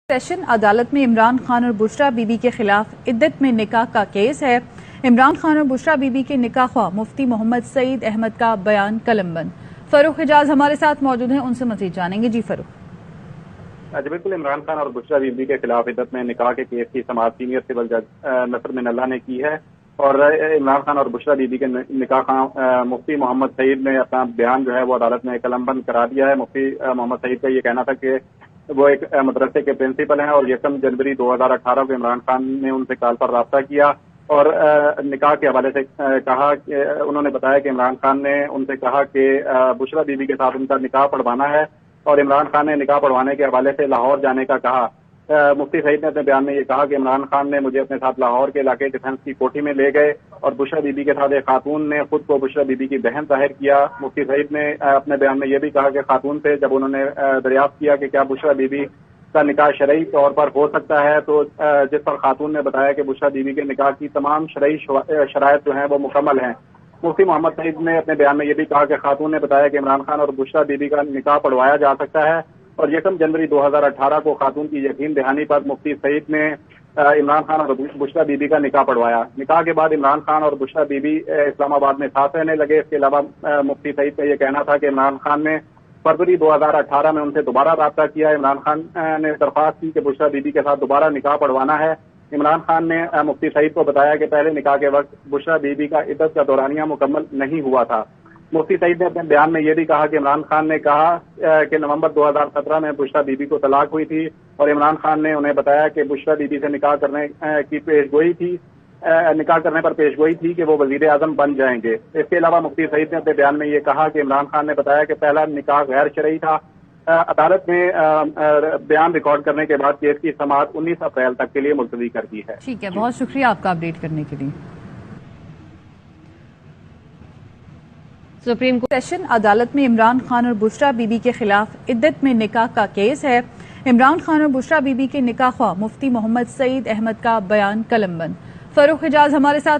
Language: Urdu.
سیشن عدالت میں عمران خان اور بشریٰ بی بی کے خلاف عدت میں نکاح کا کیس ہے۔ عمران خان اور بشریٰ بی بی کے نکاح خواہ مفتی محمد سعید احمد کا بیان قلم بند۔ فاروق حجاز ہمارے ساتھ موجود ہیں، ان سے مزید جانیں گے۔ جی فاروق۔ جی بالکل، عمران خان اور بشریٰ بی بی کے خلاف عدت میں نکاح کے کیس کی سماعت سینئر سول جج نصر من اللہ نے کی ہے، اور عمران خان اور بشریٰ بی بی کے نکاح خواہ مفتی محمد سعید نے اپنا بیان جو ہے وہ عدالت میں قلم بند کرا دیا ہے۔ مفتی محمد سعید کا یہ کہنا تھا کہ وہ ایک مدرسے کے پرنسپل ہیں، اور 1 جنوری 2018 کو عمران خان نے ان سے کال پر رابطہ کیا اور نکاح کے حوالے سے کہا کہ انہوں نے بتایا کہ عمران خان نے ان سے کہا کہ بشریٰ بی بی کے ساتھ ان کا نکاح پڑھوانا ہے، اور عمران خان نے نکاح پڑھوانے کے حوالے سے لاہور جانے کا کہا۔ مفتی سعید نے اپنے بیان میں یہ کہا کہ عمران خان نے مجھے اپنے ساتھ لاہور کے علاقے ڈیفنس کی کوٹھی میں لے گئے، اور بشریٰ بی بی کے ساتھ ایک خاتون نے خود کو بشریٰ بی بی کی بہن ظاہر کیا۔ مفتی سعید نے اپنے بیان میں یہ بھی کہا کہ خاتون سے جب انہوں نے دریافت کیا کہ کیا بشریٰ بی بی کا نکاح شرعی طور پر ہو سکتا ہے، تو جس پر خاتون نے بتایا کہ بشریٰ بی بی کے نکاح کی تمام شرعی شرائط جو ہیں وہ مکمل ہیں۔ مفتی محمد سعید نے اپنے بیان میں یہ بھی کہا کہ خاتون نے بتایا کہ عمران خان اور بشریٰ بی بی کا نکاح پڑھوایا جا سکتا ہے، اور 1 جنوری 2018 کو خاتون کی یقین دہانی پر مفتی سعید نے عمران خان اور بشریٰ بی بی کا نکاح پڑھوایا۔ نکاح کے بعد عمران خان اور بشریٰ بی بی اسلام آباد میں ساتھ رہنے لگے۔ اس کے علاوہ مفتی سعید کا یہ کہنا تھا کہ عمران خان نے فروری 2018 میں ان سے دوبارہ رابطہ کیا۔ عمران خان نے درخواست کی کہ بشریٰ بی بی کے ساتھ دوبارہ نکاح پڑھوانا ہے۔ عمران خان نے مفتی سعید کو بتایا کہ پہلے نکاح کے وقت بشریٰ بی بی کا عدت کا دورانیہ مکمل نہیں ہوا تھا۔ مفتی سعید نے اپنے بیان میں یہ بھی کہا کہ عمران خان نے کہا کہ نومبر 2017 میں بشریٰ بی بی کو طلاق ہوئی تھی، اور عمران خان نے انہیں بتایا کہ بشریٰ بی بی سے نکاح کرنے پر پیش گوئی تھی کہ وہ وزیر اعظم بن جائیں گے۔ اس کے علاوہ مفتی سعید نے اپنے بیان میں یہ کہا کہ عمران خان نے بتایا کہ پہلا نکاح غیر شرعی تھا۔ عدالت میں بیان ریکارڈ کرنے کے بعد کیس کی سماعت 19 اپریل تک کے لیے ملتوی کر دی ہے۔ ٹھیک ہے، بہت شکریہ آپ کا اپڈیٹ کرنے کے لیے۔ سپریم کورٹ سیشن عدالت میں عمران خان اور بشریٰ بی بی کے خلاف عدت میں نکاح کا کیس ہے۔ عمران خان اور بشریٰ بی بی کے نکاح خواہ مفتی محمد سعید احمد کا بیان قلم بند۔ فاروق حجاز ہمارے ساتھ